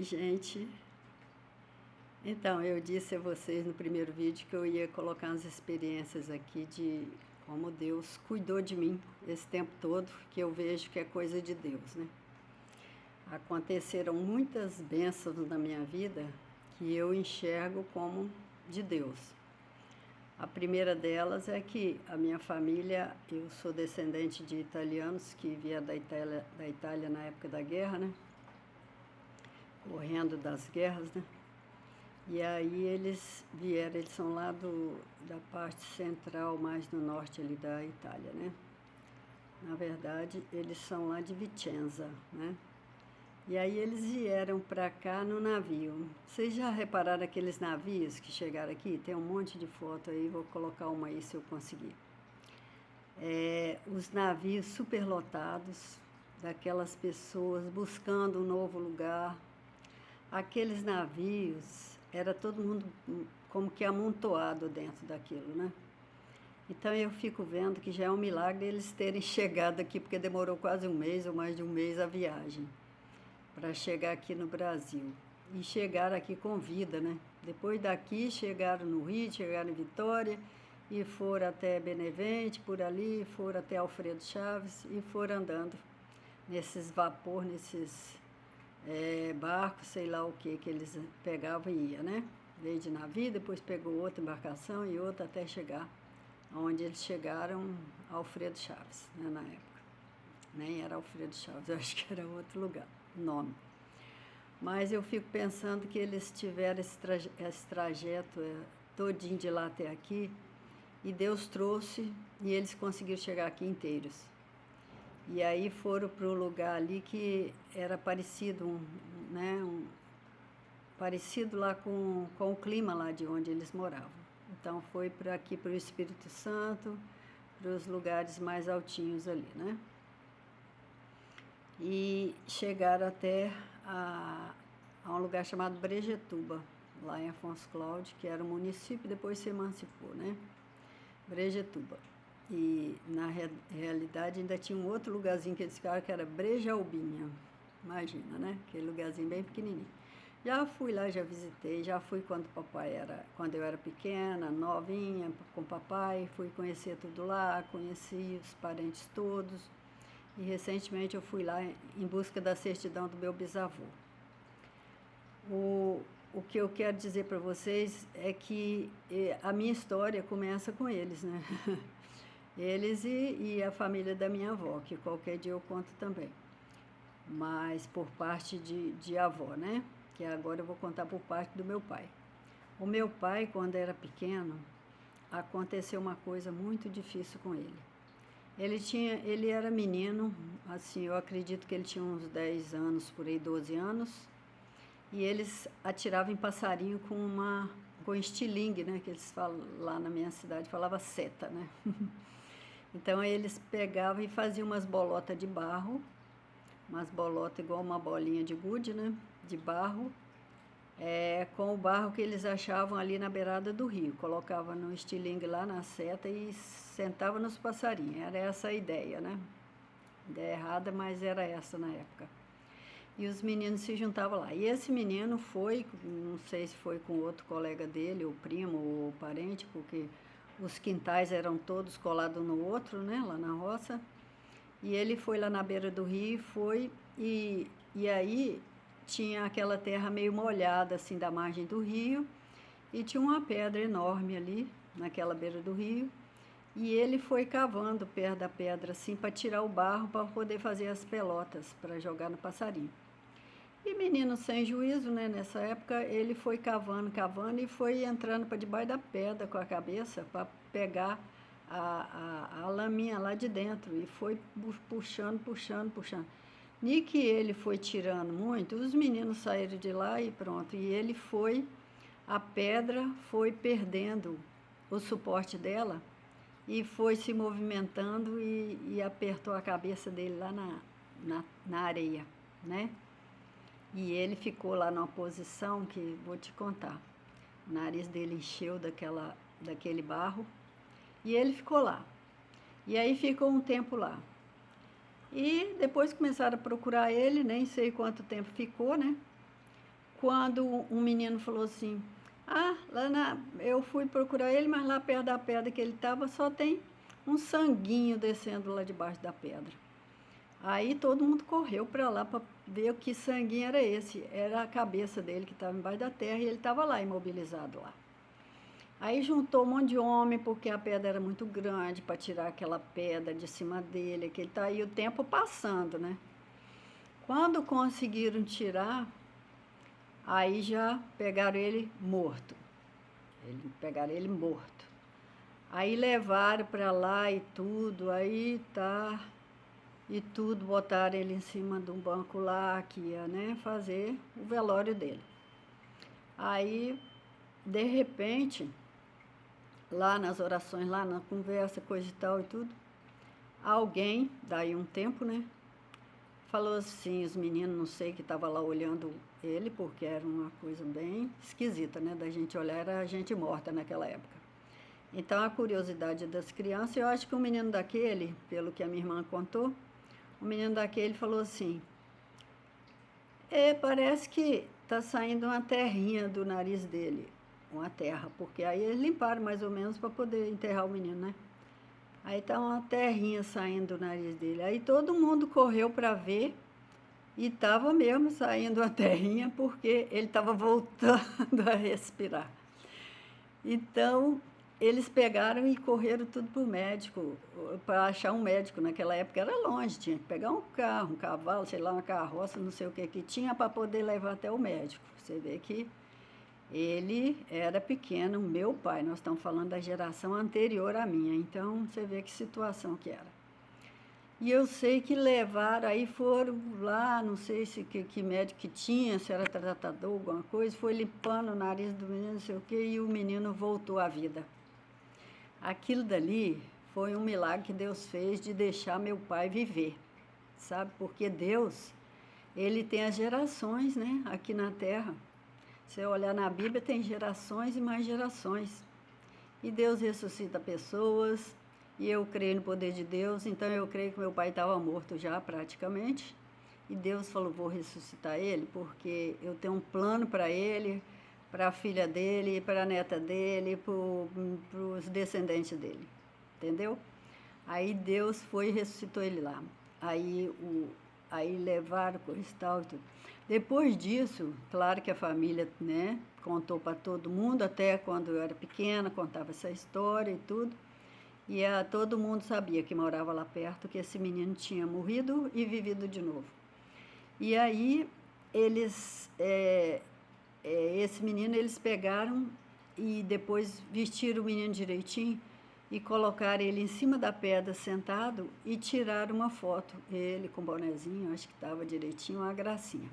Oi, gente. Então, eu disse a vocês no primeiro vídeo que eu ia colocar umas experiências aqui de como Deus cuidou de mim esse tempo todo, que eu vejo que é coisa de Deus, né? Aconteceram muitas bênçãos na minha vida que eu enxergo como de Deus. A primeira delas é que a minha família, eu sou descendente de italianos que vieram da Itália na época da guerra, né? Correndo das guerras, né? E aí eles vieram, eles são lá da parte central, mais no norte ali da Itália, né? Na verdade, eles são lá de Vicenza, né? E aí eles vieram para cá no navio. Vocês já repararam aqueles navios que chegaram aqui? Tem um monte de foto aí, vou colocar uma aí se eu conseguir. Os navios superlotados, daquelas pessoas buscando um novo lugar. Aqueles navios, era todo mundo como que amontoado dentro daquilo, né? Então eu fico vendo que já é um milagre eles terem chegado aqui, porque demorou quase um mês ou mais de um mês a viagem para chegar aqui no Brasil. E chegaram aqui com vida, né? Depois daqui chegaram no Rio, chegaram em Vitória e foram até Benevente, por ali, foram até Alfredo Chaves e foram andando nesses vapor, nesses barcos, sei lá o que eles pegavam e ia, né? Veio de navio, depois pegou outra embarcação e outra até chegar onde eles chegaram, Alfredo Chaves, né, na época. Nem era Alfredo Chaves, eu acho que era outro lugar, nome. Mas eu fico pensando que eles tiveram esse trajeto todinho de lá até aqui e Deus trouxe e eles conseguiram chegar aqui inteiros. E aí foram para o lugar ali que era parecido, parecido lá com o clima lá de onde eles moravam. Então foi para aqui, para o Espírito Santo, para os lugares mais altinhos ali, né? E chegaram até a um lugar chamado Brejetuba, lá em Afonso Cláudio, que era um município, depois se emancipou, né? Brejetuba. E na realidade ainda tinha um outro lugarzinho que eles ficaram, que era Brejaubinha. Imagina, né? Aquele lugarzinho bem pequenininho. Já fui lá, já visitei, já fui quando eu era pequena, novinha, com o papai, fui conhecer tudo lá, conheci os parentes todos. E recentemente eu fui lá em busca da certidão do meu bisavô. O que eu quero dizer para vocês é que a minha história começa com eles, né? Eles e a família da minha avó, que qualquer dia eu conto também. Mas por parte de avó, né? Que agora eu vou contar por parte do meu pai. O meu pai, quando era pequeno, aconteceu uma coisa muito difícil com ele. Ele era menino, assim, eu acredito que ele tinha uns 10 anos, por aí 12 anos, e eles atiravam em passarinho com estilingue, né, que eles falam lá na minha cidade, falava seta, né? Então eles pegavam e faziam umas bolotas de barro, umas bolotas igual uma bolinha de gude, né, de barro, com o barro que eles achavam ali na beirada do rio. Colocava no estilingue lá na seta e sentava nos passarinhos. Era essa a ideia, né? Ideia errada, mas era essa na época. E os meninos se juntavam lá. E esse menino foi, não sei se foi com outro colega dele, ou primo, ou parente, porque os quintais eram todos colados um no outro, né? Lá na roça. E ele foi lá na beira do rio, e aí tinha aquela terra meio molhada, assim, da margem do rio, e tinha uma pedra enorme ali, naquela beira do rio, e ele foi cavando perto da pedra, assim, para tirar o barro, para poder fazer as pelotas, para jogar no passarinho. E menino sem juízo, né, nessa época, ele foi cavando, e foi entrando para debaixo da pedra com a cabeça, para pegar a laminha lá de dentro, e foi puxando. E que ele foi tirando muito, os meninos saíram de lá e pronto. E a pedra foi perdendo o suporte dela e foi se movimentando e apertou a cabeça dele lá na areia, né? E ele ficou lá numa posição que vou te contar. O nariz dele encheu daquele barro e ele ficou lá. E aí ficou um tempo lá. E depois começaram a procurar ele, nem sei quanto tempo ficou, né? quando um menino falou assim, eu fui procurar ele, mas lá perto da pedra que ele estava só tem um sanguinho descendo lá debaixo da pedra. Aí todo mundo correu para lá para ver o que sanguinho era esse. Era a cabeça dele que estava embaixo da terra e ele estava lá, imobilizado lá. Aí juntou um monte de homem, porque a pedra era muito grande para tirar aquela pedra de cima dele, que ele tá aí o tempo passando, né? Quando conseguiram tirar, aí já pegaram ele morto. Pegaram ele morto. Aí levaram para lá e tudo, aí tá... E tudo, botaram ele em cima de um banco lá, que ia, né, fazer o velório dele. Aí, de repente, lá nas orações, lá na conversa, coisa e tal e tudo, alguém, daí um tempo, né, falou assim, os meninos, não sei, que estavam lá olhando ele, porque era uma coisa bem esquisita, né, da gente olhar, era gente morta naquela época. Então, a curiosidade das crianças, eu acho que o menino daquele, pelo que a minha irmã contou, o menino daquele falou assim, parece que está saindo uma terrinha do nariz dele, uma terra, porque aí eles limparam mais ou menos para poder enterrar o menino, né? Aí está uma terrinha saindo do nariz dele. Aí todo mundo correu para ver e estava mesmo saindo a terrinha porque ele estava voltando a respirar. Então, eles pegaram e correram tudo para o médico, para achar um médico. Naquela época era longe, tinha que pegar um carro, um cavalo, sei lá, uma carroça, não sei o que tinha para poder levar até o médico. Você vê que ele era pequeno, meu pai, nós estamos falando da geração anterior à minha, então você vê que situação que era. E eu sei que levaram, aí foram lá, não sei se que médico que tinha, se era tratador, alguma coisa, foi limpando o nariz do menino, não sei o quê, e o menino voltou à vida. Aquilo dali foi um milagre que Deus fez de deixar meu pai viver, sabe? Porque Deus, ele tem as gerações, né, aqui na Terra. Se você olhar na Bíblia, tem gerações e mais gerações. E Deus ressuscita pessoas, e eu creio no poder de Deus, então eu creio que meu pai estava morto já praticamente, e Deus falou, vou ressuscitar ele, porque eu tenho um plano para ele, para a filha dele, para a neta dele, para os descendentes dele, entendeu? Aí Deus foi e ressuscitou ele lá. Aí levaram coisa e tal e tudo. Depois disso, claro que a família, né, contou para todo mundo, até quando eu era pequena, contava essa história e tudo. E todo mundo sabia que morava lá perto, que esse menino tinha morrido e vivido de novo. E aí, esse menino, eles pegaram e depois vestiram o menino direitinho e colocaram ele em cima da pedra sentado e tiraram uma foto. Ele com bonezinho, acho que estava direitinho, uma gracinha.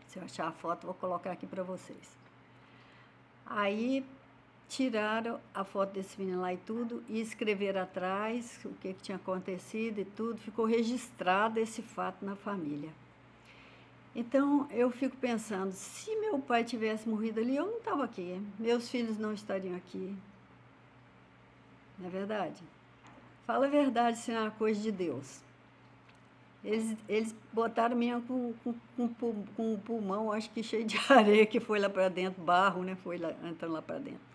Se eu achar a foto, vou colocar aqui para vocês. Aí tiraram a foto desse menino lá e tudo, e escreveram atrás o que tinha acontecido e tudo, ficou registrado esse fato na família. Então, eu fico pensando, se meu pai tivesse morrido ali, eu não estava aqui, meus filhos não estariam aqui. Não é verdade? Fala a verdade, se é uma coisa de Deus. Eles botaram mesmo com o pulmão, acho que cheio de areia, que foi lá para dentro, barro, né? Foi lá, entrando lá para dentro.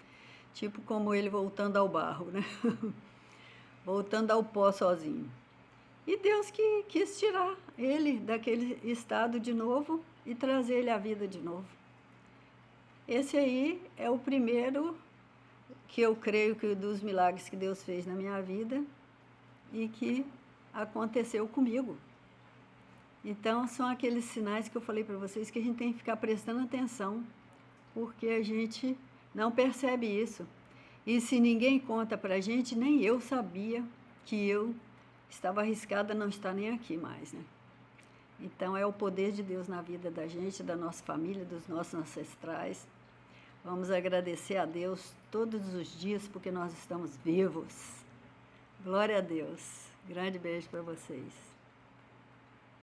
Tipo como ele voltando ao barro, né? Voltando ao pó sozinho. E Deus que quis tirar ele daquele estado de novo e trazer ele à vida de novo. Esse aí é o primeiro que eu creio que dos milagres que Deus fez na minha vida e que aconteceu comigo. Então, são aqueles sinais que eu falei para vocês que a gente tem que ficar prestando atenção, porque a gente não percebe isso. E se ninguém conta para a gente, nem eu sabia que eu estava arriscada a não estar nem aqui mais, né? Então, é o poder de Deus na vida da gente, da nossa família, dos nossos ancestrais. Vamos agradecer a Deus todos os dias, porque nós estamos vivos. Glória a Deus. Grande beijo para vocês.